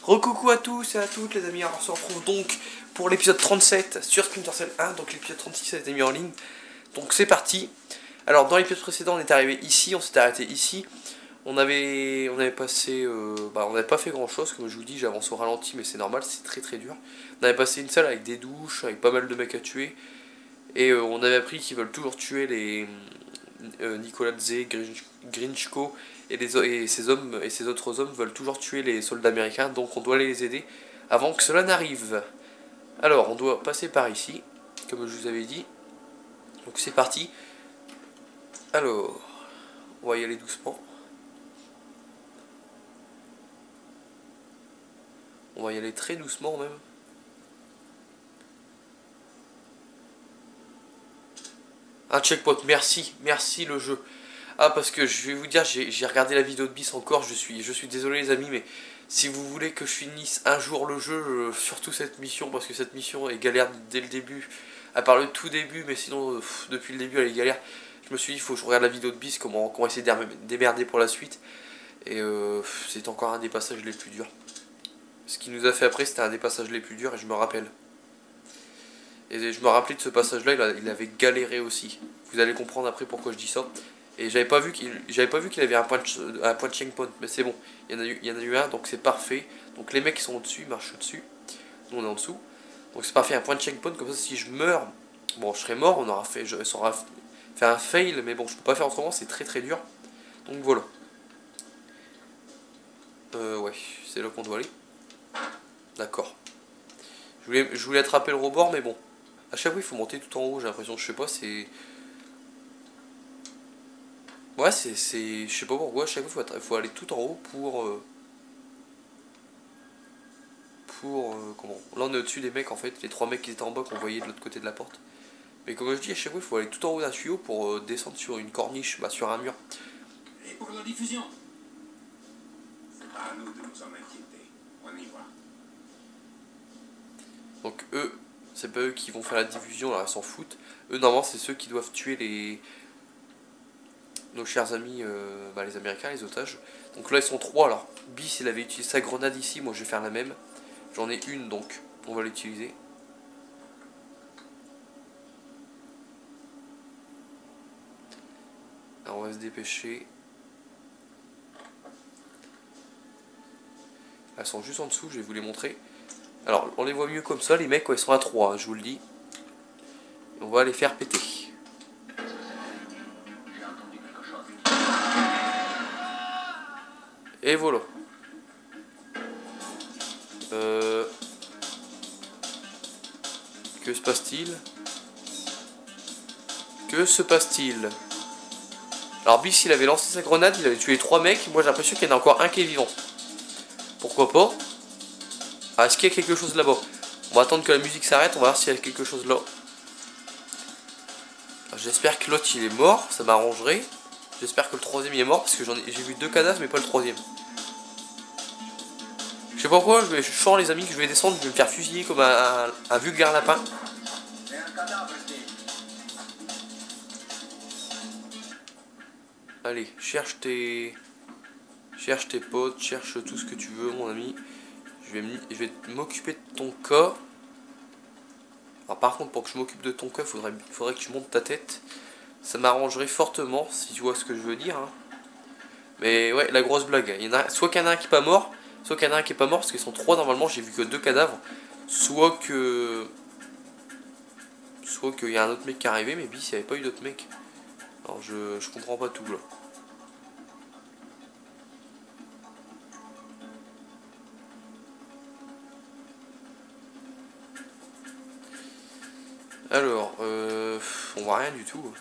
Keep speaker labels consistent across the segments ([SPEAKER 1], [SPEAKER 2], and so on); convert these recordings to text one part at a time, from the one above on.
[SPEAKER 1] Recoucou à tous et à toutes les amis, on se retrouve donc pour l'épisode 37 sur Splinter Cell 1, donc l'épisode 36 a été mis en ligne, donc c'est parti. Alors dans l'épisode précédent on est arrivé ici, on s'était arrêté ici, on avait passé, on n'avait pas fait grand chose, comme je vous dis j'avance au ralenti mais c'est normal, c'est très dur. On avait passé une salle avec des douches, avec pas mal de mecs à tuer, et on avait appris qu'ils veulent toujours tuer les Nicolas Zé, Grinchko et ces hommes et ces autres hommes veulent toujours tuer les soldats américains, donc on doit les aider avant que cela n'arrive. Alors on doit passer par ici, comme je vous avais dit. Donc c'est parti. Alors, on va y aller doucement. On va y aller très doucement même. Un checkpoint, merci le jeu. Ah, parce que je vais vous dire, j'ai regardé la vidéo de Bis encore, je suis désolé les amis, mais si vous voulez que je finisse un jour le jeu, surtout cette mission, parce que cette mission est galère dès le début, à part le tout début, mais sinon, depuis le début elle est galère, je me suis dit, il faut que je regarde la vidéo de Bis, comment essayer de démerder pour la suite, et c'est encore un des passages les plus durs. Ce qu'il nous a fait après, c'était un des passages les plus durs, et je me rappelle. Et je me rappelais de ce passage-là, il avait galéré aussi. Vous allez comprendre après pourquoi je dis ça. Et j'avais pas vu qu'il avait un point de checkpoint, mais c'est bon, il y en a eu un, donc c'est parfait. Donc les mecs qui sont au-dessus, ils marchent au-dessus, nous on est en dessous. Donc c'est parfait, un point de checkpoint, comme ça si je meurs, bon je serai mort, ça aura fait un fail, mais bon je peux pas faire autrement, c'est très dur. Donc voilà. Ouais, c'est là qu'on doit aller. D'accord. Je voulais attraper le rebord, mais bon. A chaque fois il faut monter tout en haut, j'ai l'impression, je sais pas, c'est... Ouais, je sais pas pourquoi, à chaque fois il faut aller tout en haut comment... Là on est au-dessus des mecs en fait, les trois mecs qui étaient en bas qu'on voyait de l'autre côté de la porte. Mais comme je dis, à chaque fois il faut aller tout en haut d'un tuyau pour descendre sur une corniche, sur un mur.
[SPEAKER 2] Et pour la diffusion, c'est pas à nous de nous en inquiéter, on y va.
[SPEAKER 1] Donc eux, c'est pas eux qui vont faire la diffusion, alors ils s'en foutent. Eux normalement c'est ceux qui doivent tuer nos chers amis, les Américains, les otages. Donc là ils sont trois, alors Bis il avait utilisé sa grenade ici, moi je vais faire la même. J'en ai une donc on va l'utiliser. Alors on va se dépêcher. Elles sont juste en dessous, je vais vous les montrer. Alors on les voit mieux comme ça les mecs quand ils sont à 3, je vous le dis. Et on va les faire péter. Et voilà. Que se passe-t-il? Que se passe-t-il? Alors Bis il avait lancé sa grenade, il avait tué 3 mecs, moi j'ai l'impression qu'il y en a encore un qui est vivant. Pourquoi pas? Ah, est-ce qu'il y a quelque chose là-bas? On va attendre que la musique s'arrête, on va voir s'il y a quelque chose là. J'espère que l'autre il est mort, ça m'arrangerait. J'espère que le troisième il est mort parce que j'ai vu 2 cadavres mais pas le troisième. Je sais pas pourquoi, je sens les amis que je vais descendre, je vais me faire fusiller comme un vulgaire lapin. Allez, cherche tes potes, cherche tout ce que tu veux mon ami. Je vais m'occuper de ton cas. Alors par contre pour que je m'occupe de ton cas, il faudrait que tu montes ta tête. Ça m'arrangerait fortement si tu vois ce que je veux dire. Hein. Mais ouais, la grosse blague. Il y en a, soit qu'il y en a un qui est pas mort, soit qu'il y en a un qui est pas mort, parce qu'ils sont 3 normalement, j'ai vu que 2 cadavres. Soit qu'il y a un autre mec qui est arrivé, mais Bis il n'y avait pas eu d'autres mecs. Alors je comprends pas tout là. Alors, on voit rien du tout.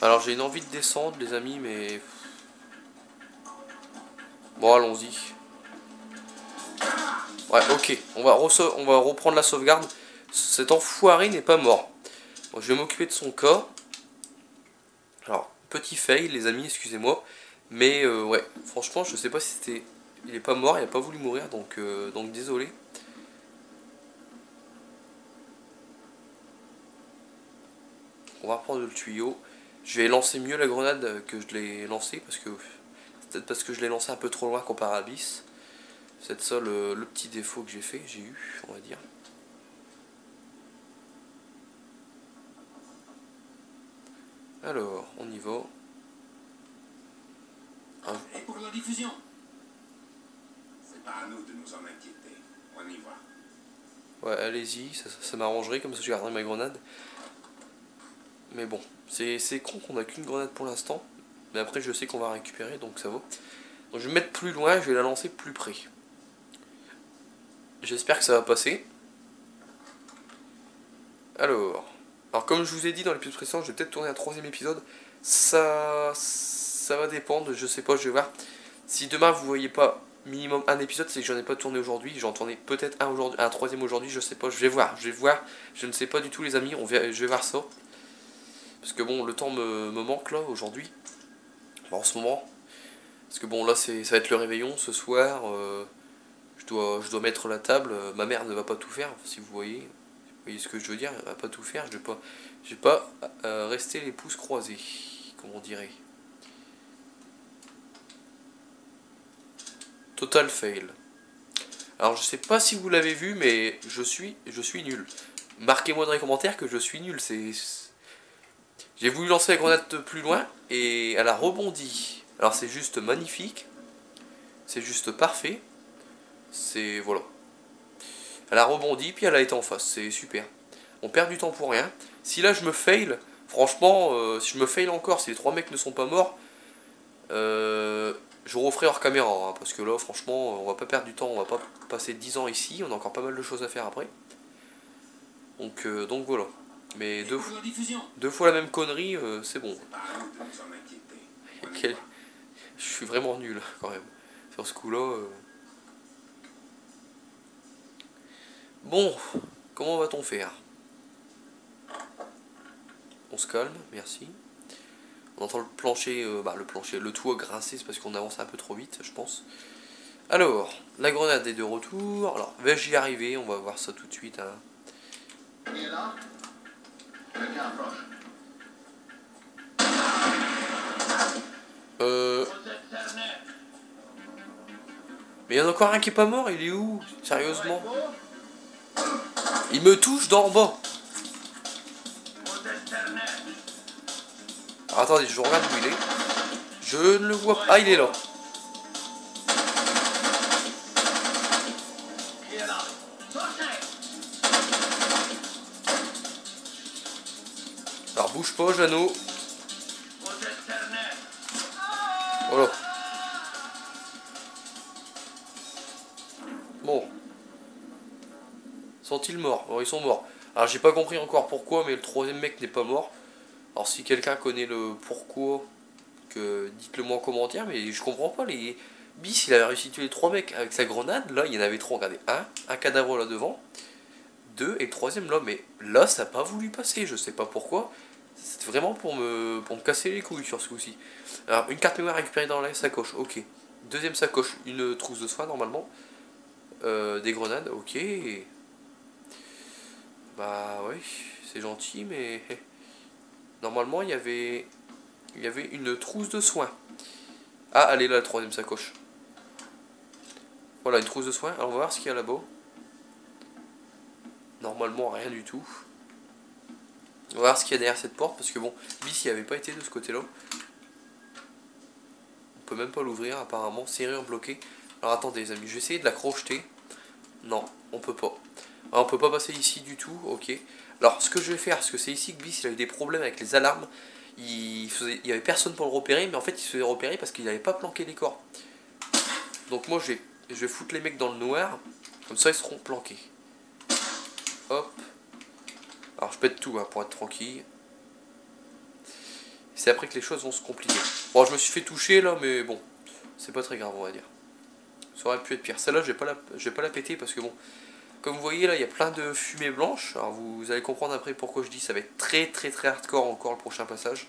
[SPEAKER 1] Alors j'ai une envie de descendre les amis, mais... Bon, allons-y. Ouais, ok, on va reprendre la sauvegarde. Cet enfoiré n'est pas mort. Bon, je vais m'occuper de son cas. Alors, petit fail les amis, excusez-moi. Mais ouais, franchement, je sais pas si c'était... Il est pas mort, il a pas voulu mourir, donc désolé. On va reprendre le tuyau. Je vais lancer mieux la grenade que je l'ai lancée, parce que peut-être parce que je l'ai lancé un peu trop loin comparé à Bis. C'est ça le petit défaut que j'ai eu, on va dire. Alors, on y va.
[SPEAKER 2] Et pour la diffusion? C'est pas à nous de nous en inquiéter. On y va.
[SPEAKER 1] Ouais, allez-y, ça m'arrangerait, comme ça je garderai ma grenade. Mais bon, c'est con qu'on a qu'une grenade pour l'instant. Mais après je sais qu'on va récupérer, donc ça va. Donc je vais me mettre plus loin, je vais la lancer plus près. J'espère que ça va passer. Alors comme je vous ai dit dans l'épisode précédent, je vais peut-être tourner un troisième épisode. Ça va dépendre, je sais pas, je vais voir. Si demain vous voyez pas minimum un épisode, c'est que j'en ai pas tourné aujourd'hui. J'en tournais peut-être un aujourd'hui, un troisième aujourd'hui, je sais pas, je vais voir. Je ne sais pas du tout les amis, je vais voir ça. Parce que bon, le temps me manque là aujourd'hui. En ce moment. Parce que bon là ça va être le réveillon ce soir. Je dois mettre la table. Ma mère ne va pas tout faire, si vous voyez. Vous voyez ce que je veux dire, elle va pas tout faire. Je vais pas rester les pouces croisés, comme on dirait. Total fail. Alors je sais pas si vous l'avez vu, mais je suis nul. Marquez-moi dans les commentaires que je suis nul. J'ai voulu lancer la grenade plus loin et elle a rebondi. Alors c'est juste magnifique. C'est juste parfait. C'est... voilà. Elle a rebondi puis elle a été en face. C'est super. On perd du temps pour rien. Si là je me fail, franchement, si je me fail encore, si les 3 mecs ne sont pas morts, je referai hors caméra. Hein, parce que là, franchement, on va pas perdre du temps. On va pas passer 10 ans ici. On a encore pas mal de choses à faire après. Donc voilà. Mais deux fois la même connerie, c'est bon. Je suis vraiment nul quand même. Sur ce coup-là. Bon, comment va-t-on faire? On se calme, merci. On entend le plancher, le toit grincer, c'est parce qu'on avance un peu trop vite, je pense. Alors, la grenade est de retour. Alors, vais-je y arriver? On va voir ça tout de suite. Hein. Il est là. Quelqu'un approche. Mais il y en a encore un qui est pas mort, il est où? Sérieusement? Il me touche d'en bas. Alors, attendez, je regarde où il est. Je ne le vois pas. Ah, il est là. Alors, bouge pas, Jeannot. Voilà. Bon. Sont-ils morts? Bon, ils sont morts. Alors, j'ai pas compris encore pourquoi, mais le troisième mec n'est pas mort. Alors, si quelqu'un connaît le pourquoi, dites-le moi en commentaire, mais je comprends pas. Bis, il avait réussi à tuer les 3 mecs avec sa grenade. Là, il y en avait 3. Regardez, un cadavre là devant. 2 et le troisième là. Mais là, ça n'a pas voulu passer. Je sais pas pourquoi. C'était vraiment pour me casser les couilles sur ce coup-ci. Alors, une carte mémoire récupérée dans la sacoche. Ok. Deuxième sacoche. Une trousse de soins normalement. Des grenades. Ok. Bah, oui. C'est gentil, mais... Normalement, il y avait une trousse de soins. Ah, elle est là, la troisième sacoche. Voilà, une trousse de soins. Alors, on va voir ce qu'il y a là-bas. Normalement, rien du tout. On va voir ce qu'il y a derrière cette porte. Parce que bon, Bis, il n'y avait pas été de ce côté-là. On peut même pas l'ouvrir, apparemment. Serrure bloquée. Alors, attendez, les amis. Je vais essayer de la crocheter. Non, on peut pas. Alors, on peut pas passer ici du tout. Ok. Alors, ce que je vais faire, parce que c'est ici que Bis, il a eu des problèmes avec les alarmes. Il y avait personne pour le repérer, mais en fait il se faisait repérer parce qu'il n'avait pas planqué les corps. Donc moi je vais foutre les mecs dans le noir, comme ça ils seront planqués. Hop. Alors je pète tout hein, pour être tranquille. C'est après que les choses vont se compliquer. Bon, je me suis fait toucher là, mais bon, c'est pas très grave on va dire. Ça aurait pu être pire. Celle-là je vais pas la péter parce que bon, comme vous voyez là il y a plein de fumée blanche. Alors vous allez comprendre après pourquoi je dis ça va être très hardcore encore le prochain passage.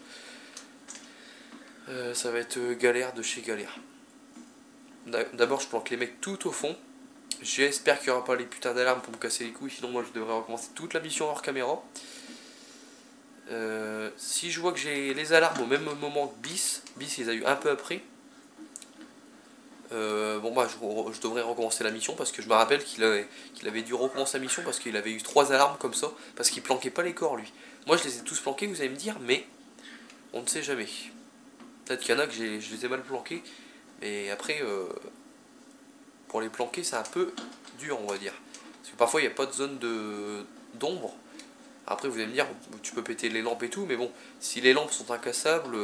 [SPEAKER 1] Ça va être galère de chez galère. D'abord je planque les mecs tout au fond. J'espère qu'il n'y aura pas les putains d'alarmes pour me casser les couilles. Sinon moi je devrais recommencer toute la mission hors caméra. Si je vois que j'ai les alarmes au même moment que Bis il les a eu un peu après. Bon bah je devrais recommencer la mission parce que je me rappelle qu'il avait dû recommencer la mission parce qu'il avait eu 3 alarmes comme ça, parce qu'il planquait pas les corps lui. Moi je les ai tous planqués, vous allez me dire, mais on ne sait jamais. Peut-être qu'il y en a que je les ai mal planqués, mais après pour les planquer c'est un peu dur on va dire. Parce que parfois il n'y a pas de zone d'ombre. Après vous allez me dire, tu peux péter les lampes et tout, mais bon, si les lampes sont incassables,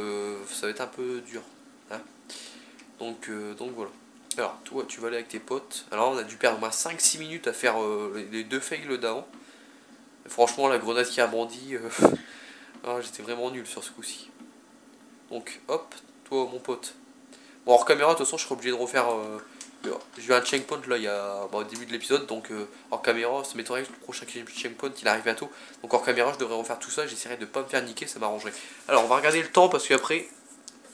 [SPEAKER 1] ça va être un peu dur. Hein, donc voilà. Alors, toi, tu vas aller avec tes potes. Alors, on a dû perdre au moins 5-6 minutes à faire les 2 fails d'avant. Franchement, la grenade qui a brandi, j'étais vraiment nul sur ce coup-ci. Donc, hop, toi, mon pote. Bon, hors caméra, de toute façon, je serai obligé de refaire. J'ai eu un checkpoint là au début de l'épisode, donc hors caméra, ça m'étonnerait que le prochain checkpoint il arrive bientôt. Donc, hors caméra, je devrais refaire tout ça. J'essaierai de pas me faire niquer, ça m'arrangerait. Alors, on va regarder le temps parce qu'après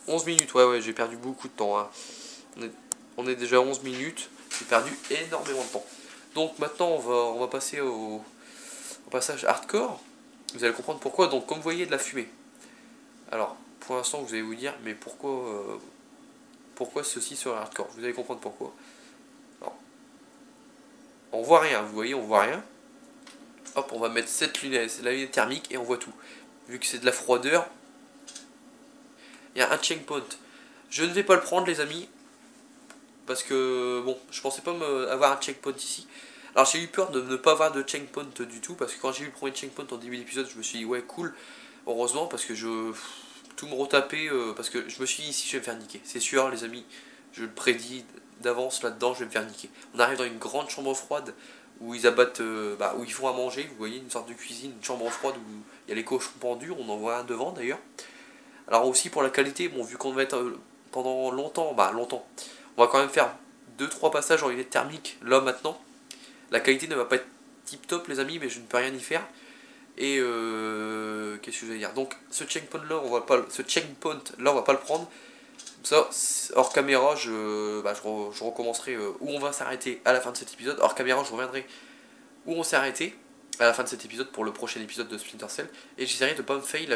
[SPEAKER 1] 11 minutes, ouais, j'ai perdu beaucoup de temps. Hein. On est déjà à 11 minutes, j'ai perdu énormément de temps. Donc maintenant on va passer au passage hardcore. Vous allez comprendre pourquoi. Donc comme vous voyez de la fumée. Alors pour l'instant vous allez vous dire mais pourquoi ceci serait hardcore. Vous allez comprendre pourquoi. Alors, on voit rien, vous voyez on voit rien. Hop on va mettre cette lunette, la lunette thermique et on voit tout. Vu que c'est de la froideur, il y a un checkpoint. Je ne vais pas le prendre les amis. Parce que bon, je pensais pas avoir un checkpoint ici. Alors j'ai eu peur de ne pas avoir de checkpoint du tout. Parce que quand j'ai eu le premier checkpoint en début d'épisode, je me suis dit ouais cool. Heureusement parce que tout me retapait. Parce que je me suis dit ici je vais me faire niquer. C'est sûr les amis, je le prédis d'avance là-dedans, je vais me faire niquer. On arrive dans une grande chambre froide où ils abattent, où ils font à manger. Vous voyez une sorte de cuisine, une chambre froide où il y a les cochons pendus. On en voit un devant d'ailleurs. Alors aussi pour la qualité, bon vu qu'on va être pendant longtemps, longtemps. On va quand même faire 2-3 passages en lunette thermique là maintenant. La qualité ne va pas être tip top les amis, mais je ne peux rien y faire. Et qu'est-ce que je vais dire. Donc ce checkpoint là on va pas le prendre. Ça hors caméra je recommencerai où on va s'arrêter à la fin de cet épisode. Hors caméra je reviendrai où on s'est arrêté à la fin de cet épisode pour le prochain épisode de Splinter Cell. Et j'essaierai de pas me fail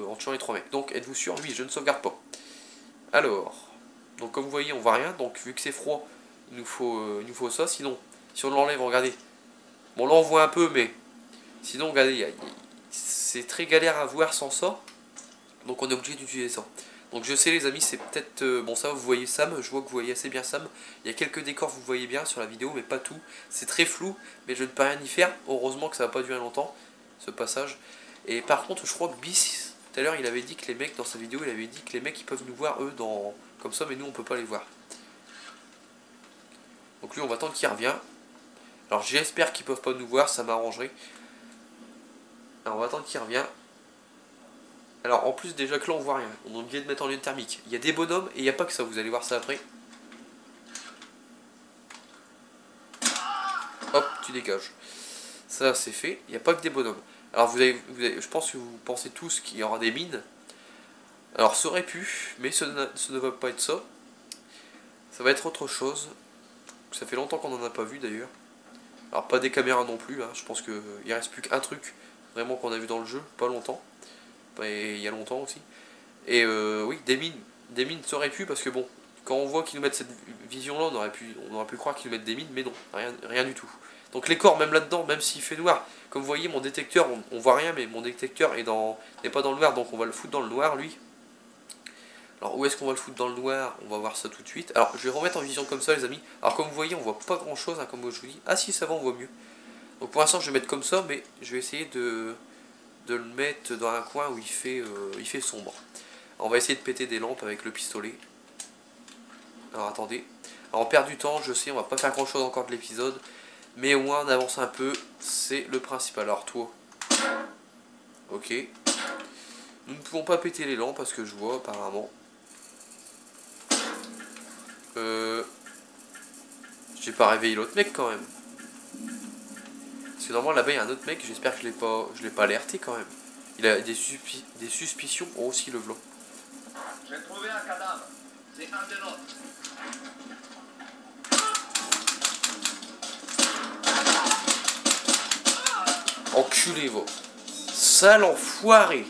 [SPEAKER 1] en tuant les 3 mecs. Donc êtes-vous sûr? Oui, je ne sauvegarde pas. Alors, donc comme vous voyez on voit rien, donc vu que c'est froid, il nous faut ça, sinon, si on l'enlève, regardez, bon là on voit un peu, mais sinon regardez, c'est très galère à voir sans ça, donc on est obligé d'utiliser ça. Donc je sais les amis, c'est peut-être, bon ça vous voyez Sam, je vois que vous voyez assez bien Sam, il y a quelques décors vous voyez bien sur la vidéo, mais pas tout, c'est très flou, mais je ne peux rien y faire, heureusement que ça va pas durer longtemps, ce passage. Et par contre je crois que Bis, tout à l'heure il avait dit que les mecs, dans sa vidéo, il avait dit que les mecs ils peuvent nous voir eux comme ça, mais nous on peut pas les voir. Donc lui on va attendre qu'il revient. Alors j'espère qu'ils peuvent pas nous voir, ça m'arrangerait. Alors on va attendre qu'il revient. Alors en plus déjà que là on voit rien, on est obligé de mettre en lune thermique. Il y a des bonhommes et il n'y a pas que ça, vous allez voir ça après. Hop, tu dégages. Ça c'est fait, il n'y a pas que des bonhommes. Alors je pense que vous pensez tous qu'il y aura des mines. Alors ça aurait pu, mais ce ne va pas être ça. Ça va être autre chose. Ça fait longtemps qu'on n'en a pas vu d'ailleurs. Alors pas des caméras non plus, hein. Je pense qu'il reste plus qu'un truc vraiment qu'on a vu dans le jeu, pas longtemps. Et il y a longtemps aussi. Et oui, des mines ça aurait pu parce que bon, quand on voit qu'ils nous mettent cette vision là, on aurait pu croire qu'ils nous mettent des mines, mais non, rien du tout. Donc les corps, même là-dedans, même s'il fait noir, comme vous voyez mon détecteur, on voit rien, mais mon détecteur n'est pas dans le noir, donc on va le foutre dans le noir lui. Alors où est-ce qu'on va le foutre dans le noir? On va voir ça tout de suite. Alors je vais remettre en vision comme ça les amis. Alors comme vous voyez on voit pas grand chose hein, comme je vous dis. Ah si ça va on voit mieux. Donc pour l'instant je vais mettre comme ça mais je vais essayer de le mettre dans un coin où il fait sombre. Alors, on va essayer de péter des lampes avec le pistolet. Alors attendez. Alors on perd du temps je sais on va pas faire grand chose encore de l'épisode. Mais au moins on avance un peu. C'est le principal. Alors toi. Ok. Nous ne pouvons pas péter les lampes parce que je vois apparemment. J'ai pas réveillé l'autre mec quand même. Parce que normalement là-bas il y a un autre mec, j'espère que je l'ai pas alerté quand même. Il a des suspicions aussi le blanc.
[SPEAKER 2] J'ai trouvé un cadavre. C'est un des nôtres.
[SPEAKER 1] Enculé va. Sale enfoiré.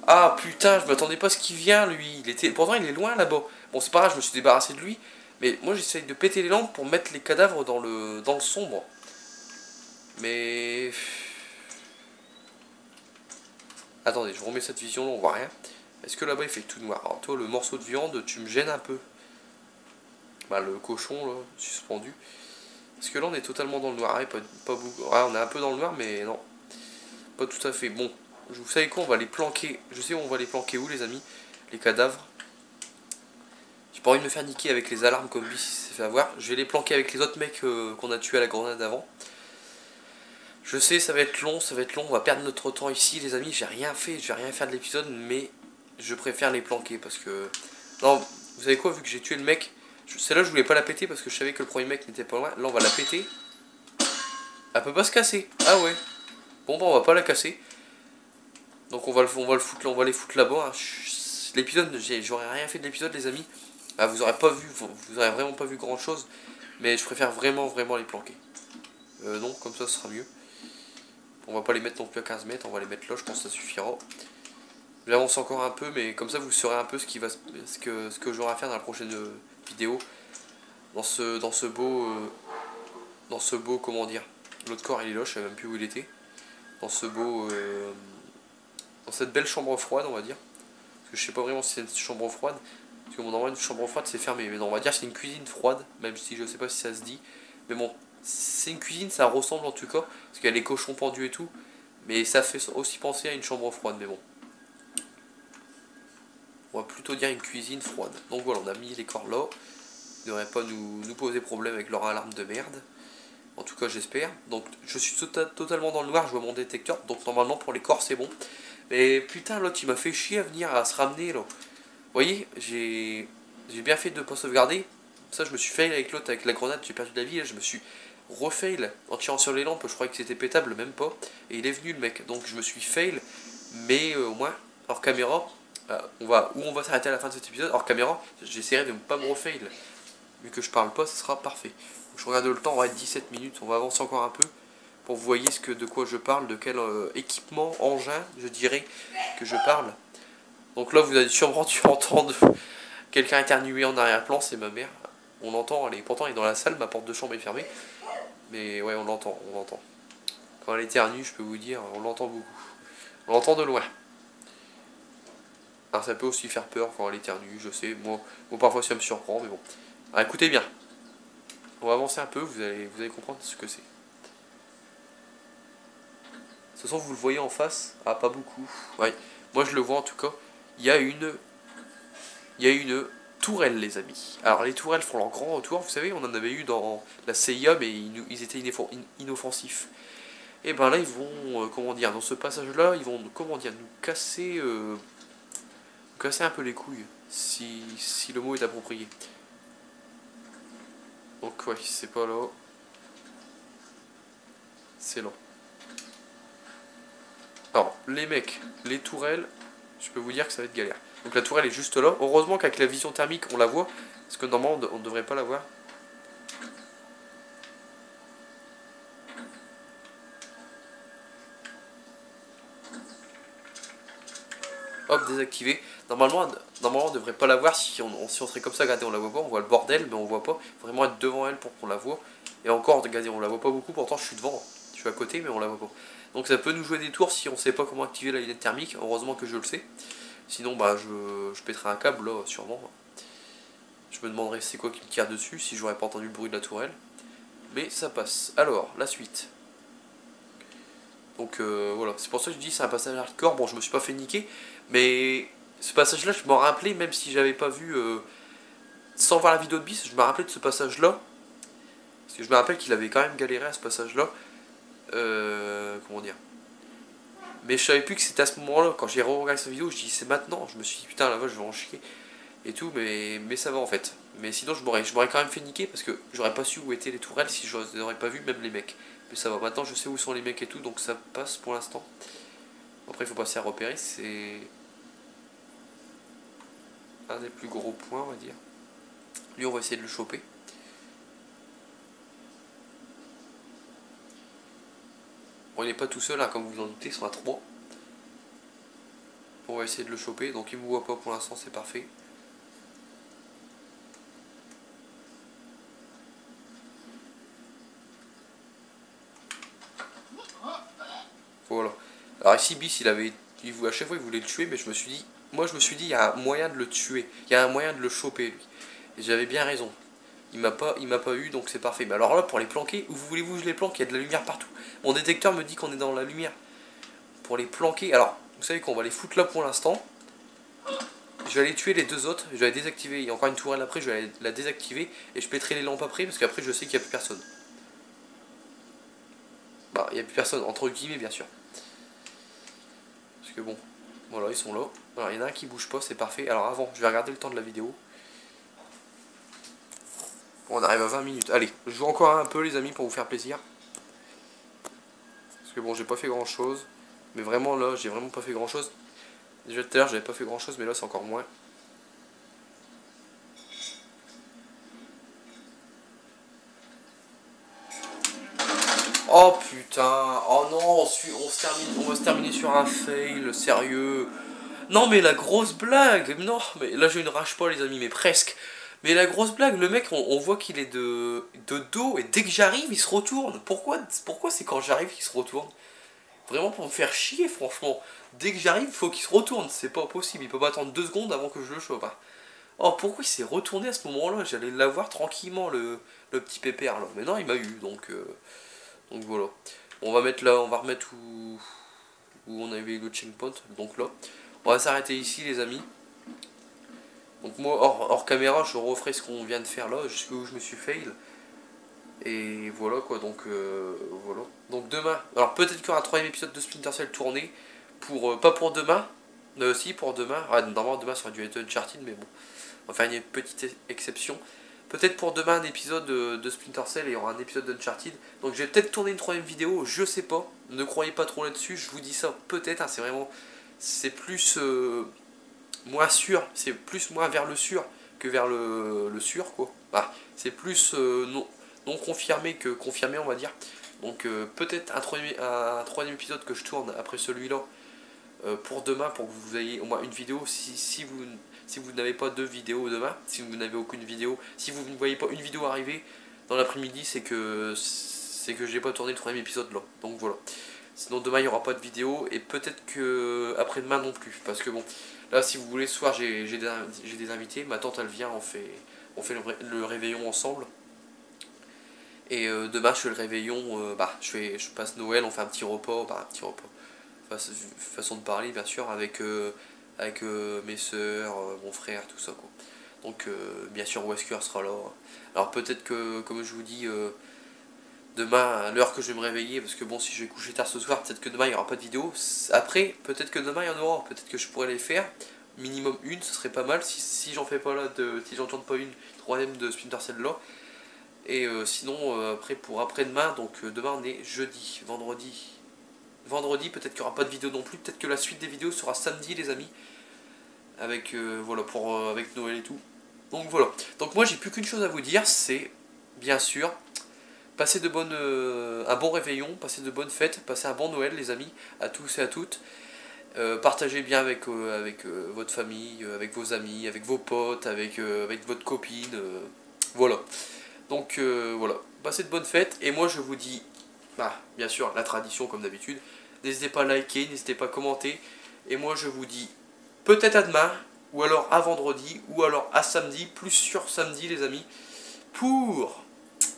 [SPEAKER 1] Ah putain, je m'attendais pas à ce qu'il vient lui. Pourtant il est loin là-bas. Bon c'est pas grave, je me suis débarrassé de lui. Mais moi j'essaye de péter les lampes pour mettre les cadavres dans le sombre. Mais... Attendez, je remets cette vision là, on voit rien. Est-ce que là-bas il fait tout noir? Alors toi le morceau de viande, tu me gênes un peu. Bah le cochon là, suspendu. Parce que là on est totalement dans le noir, pas beaucoup. Ah, on est un peu dans le noir mais non. Pas tout à fait. Bon, vous savez quoi, on va les planquer. Je sais où on va les planquer où les amis. Les cadavres. J'ai pas envie de me faire niquer avec les alarmes comme lui si s'est fait avoir. Je vais les planquer avec les autres mecs qu'on a tués à la grenade avant. Je sais, ça va être long, on va perdre notre temps ici les amis. J'ai rien fait, je vais rien faire de l'épisode, mais je préfère les planquer parce que... Non, vous savez quoi, vu que j'ai tué le mec, celle-là je voulais pas la péter parce que je savais que le premier mec n'était pas loin. Là on va la péter. Elle peut pas se casser. Ah ouais. Bon bah on va pas la casser. Donc on va les foutre là-bas. Hein. L'épisode, j'aurais rien fait de l'épisode les amis. Ah, vous aurez vraiment pas vu grand chose. Mais je préfère vraiment les planquer. Non, comme ça ce sera mieux. On va pas les mettre non plus à 15 mètres, on va les mettre là, je pense que ça suffira. J'avance encore un peu, mais comme ça vous saurez un peu ce que j'aurai à faire dans la prochaine vidéo. Dans ce beau, comment dire, l'autre corps il est là, je sais même plus où il était. Dans cette belle chambre froide on va dire. Parce que je sais pas vraiment si c'est une chambre froide. Parce que normalement une chambre froide c'est fermé. Mais non, on va dire que c'est une cuisine froide, même si je sais pas si ça se dit. Mais bon, c'est une cuisine, ça ressemble en tout cas. Parce qu'il y a les cochons pendus et tout. Mais ça fait aussi penser à une chambre froide, mais bon. On va plutôt dire une cuisine froide. Donc voilà, on a mis les corps là. Ils ne devraient pas nous poser problème avec leur alarme de merde. En tout cas, j'espère. Donc je suis totalement dans le noir, je vois mon détecteur. Donc normalement pour les corps c'est bon. Mais putain, l'autre il m'a fait chier à se ramener là. Vous voyez, j'ai bien fait de ne pas sauvegarder. Ça, je me suis fail avec l'autre, avec la grenade, j'ai perdu de la vie. Là, je me suis refail en tirant sur les lampes. Je croyais que c'était pétable, même pas. Et il est venu le mec. Donc je me suis fail. Mais au moins, hors caméra, on va s'arrêter à la fin de cet épisode. Hors caméra, j'essaierai de ne pas me refail. Vu que je parle pas, ce sera parfait. Donc, je regarde le temps, on va être 17 minutes. On va avancer encore un peu. Pour que vous voyez de quoi je parle, de quel équipement, engin, je dirais, que je parle. Donc là, vous avez sûrement dû entendre quelqu'un éternuer en arrière-plan, c'est ma mère. On l'entend, pourtant elle est dans la salle, ma porte de chambre est fermée. Mais ouais, on l'entend. Quand elle éternue, je peux vous dire, on l'entend beaucoup. On l'entend de loin. Alors ça peut aussi faire peur quand elle éternue, je sais. Moi parfois ça me surprend, mais bon. Alors écoutez bien. On va avancer un peu, vous allez comprendre ce que c'est. De toute façon, vous le voyez en face. Ah, pas beaucoup. Ouais, moi je le vois en tout cas. Il y a une tourelle, les amis. Alors les tourelles font leur grand retour, vous savez, on en avait eu dans la CIA, mais ils étaient inoffensifs. Et ben là, ils vont, comment dire, dans ce passage-là, ils vont, comment dire, nous casser un peu les couilles, si le mot est approprié. Donc ouais, c'est pas là. C'est là. Alors, les mecs, les tourelles, je peux vous dire que ça va être galère. Donc la tourelle est juste là. Heureusement qu'avec la vision thermique, on la voit. Parce que normalement, on ne devrait pas la voir. Hop, désactivé. Normalement, on ne devrait pas la voir si on serait comme ça. Regardez, on la voit pas. On voit le bordel, mais on voit pas. Il faut vraiment être devant elle pour qu'on la voit. Et encore, regardez, on la voit pas beaucoup. Pourtant, je suis devant. Je suis à côté, mais on la voit pas. Donc ça peut nous jouer des tours si on sait pas comment activer la lunette thermique. Heureusement que je le sais. Sinon, bah, je pèterai un câble là, sûrement. Je me demanderai c'est quoi qui me tire dessus si j'aurais pas entendu le bruit de la tourelle. Mais ça passe. Alors, la suite. Donc voilà, c'est pour ça que je dis c'est un passage hardcore. Bon, je me suis pas fait niquer, mais ce passage-là, je m'en rappelais, même si j'avais pas vu, sans voir la vidéo de Bis, je me rappelais de ce passage-là. Parce que je me rappelle qu'il avait quand même galéré à ce passage-là. Comment dire. Mais je savais plus que c'était à ce moment-là. Quand j'ai regardé cette vidéo, je dis c'est maintenant. Je me suis dit putain, la vache, je vais en chier. Et tout, mais ça va en fait. Mais sinon, je m'aurais quand même fait niquer parce que j'aurais pas su où étaient les tourelles si je n'aurais pas vu, même les mecs. Mais ça va, maintenant je sais où sont les mecs et tout, donc ça passe pour l'instant. Après, il faut passer à repérer, c'est un des plus gros points, on va dire. Lui, on va essayer de le choper. Bon, il n'est pas tout seul, hein, comme vous en doutez, ils sont à 3. On va essayer de le choper. Donc il me voit pas pour l'instant, c'est parfait. Voilà. Alors ici Bis à chaque fois il voulait le tuer, mais je me suis dit, il y a un moyen de le tuer, il y a un moyen de le choper lui. Et j'avais bien raison. Il m'a pas eu, donc c'est parfait. Mais alors là, pour les planquer, où voulez-vous que je les planque? Il y a de la lumière partout. Mon détecteur me dit qu'on est dans la lumière. Pour les planquer, alors vous savez qu'on va les foutre là pour l'instant. Je vais aller tuer les deux autres, je vais les désactiver. Il y a encore une tourelle après, je vais aller la désactiver et je pèterai les lampes après parce qu'après je sais qu'il n'y a plus personne. Bah, il n'y a plus personne, entre guillemets bien sûr. Parce que bon, voilà, ils sont là. Alors, il y en a un qui bouge pas, c'est parfait. Alors avant, je vais regarder le temps de la vidéo. Bon, on arrive à 20 minutes. Allez, je joue encore un peu les amis pour vous faire plaisir. Parce que bon, j'ai pas fait grand chose. Mais vraiment là, j'ai vraiment pas fait grand chose. Déjà tout à l'heure, j'avais pas fait grand chose, mais là c'est encore moins. Oh putain, oh non, on va se terminer sur un fail, sérieux. Non mais la grosse blague, non, mais là je ne rage pas les amis, mais presque. Mais la grosse blague, le mec, on voit qu'il est de dos, et dès que j'arrive, il se retourne. Pourquoi c'est quand j'arrive qu'il se retourne? Vraiment pour me faire chier, franchement. Dès que j'arrive, il faut qu'il se retourne, c'est pas possible, il peut pas attendre 2 secondes avant que je le chope. Oh, pourquoi il s'est retourné à ce moment-là? J'allais l'avoir tranquillement, le petit pépère, là. Mais non, il m'a eu, donc voilà. On va mettre là, on va remettre où on avait le checkpoint, donc là. On va s'arrêter ici les amis. Donc moi hors caméra je referai ce qu'on vient de faire là, jusqu'où je me suis fail. Et voilà quoi, donc voilà. Donc demain, alors peut-être qu'il y aura un 3ème épisode de Splinter Cell tourné. Pas pour demain, mais aussi pour demain. Ah, normalement demain ça aurait dû être Uncharted, mais bon. On va faire une petite exception. Peut-être pour demain un épisode de Splinter Cell et il y aura un épisode d'Uncharted. Donc je vais peut-être tourner une 3ème vidéo, je sais pas. Ne croyez pas trop là-dessus, je vous dis ça peut-être, hein, c'est vraiment... C'est plus moins sûr, c'est plus moins vers le sûr que vers le sûr quoi. Ah, c'est plus non confirmé que confirmé on va dire. Donc peut-être un 3ème épisode que je tourne après celui-là pour demain, pour que vous ayez au moins une vidéo si vous n'avez pas 2 vidéos demain, si vous n'avez aucune vidéo, si vous ne voyez pas une vidéo arriver dans l'après-midi, c'est que j'ai pas tourné le 3ème épisode là. Donc voilà. Sinon demain il n'y aura pas de vidéo et peut-être que après-demain non plus. Parce que bon, là si vous voulez, ce soir j'ai des invités, ma tante elle vient, on fait le réveillon ensemble. Et demain je fais le réveillon, je passe Noël, on fait un petit repas, façon de parler bien sûr, avec mes soeurs, mon frère, tout ça quoi. Donc bien sûr Wesker sera là. Alors peut-être que, comme je vous dis, demain à l'heure que je vais me réveiller, parce que bon si je vais coucher tard ce soir, peut-être que demain il n'y aura pas de vidéo. Après, peut-être que demain il y en aura, peut-être que je pourrais les faire. Minimum une, ce serait pas mal, si j'en fais pas là, si j'en tourne pas une 3ème de Splinter Cell là. Et sinon, pour après-demain, donc demain on est jeudi, vendredi peut-être qu'il n'y aura pas de vidéo non plus, peut-être que la suite des vidéos sera samedi les amis, avec voilà, avec Noël et tout. Donc voilà, donc moi j'ai plus qu'une chose à vous dire, c'est bien sûr passez un bon réveillon, passez de bonnes fêtes, passez un bon Noël les amis, à tous et à toutes. Partagez bien avec votre famille, avec vos amis, avec vos potes, avec votre copine, voilà. Donc voilà, passez de bonnes fêtes, et moi je vous dis, bien sûr, la tradition comme d'habitude, n'hésitez pas à liker, n'hésitez pas à commenter, et moi je vous dis peut-être à demain, ou alors à vendredi, ou alors à samedi, plus sûr samedi les amis, pour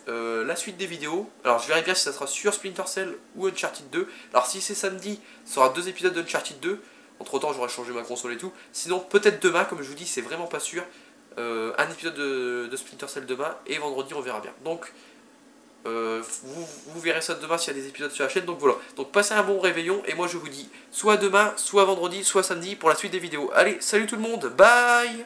[SPEAKER 1] la suite des vidéos. Alors je verrai bien si ça sera sur Splinter Cell ou Uncharted 2, alors si c'est samedi, ça sera 2 épisodes d'Uncharted 2, entre temps j'aurai changé ma console et tout, sinon peut-être demain, comme je vous dis, c'est vraiment pas sûr. Un épisode de Splinter Cell demain, et vendredi on verra bien. Donc vous verrez ça demain s'il y a des épisodes sur la chaîne. Donc voilà, donc passez un bon réveillon, et moi je vous dis soit demain, soit vendredi, soit samedi pour la suite des vidéos. Allez, salut tout le monde, bye.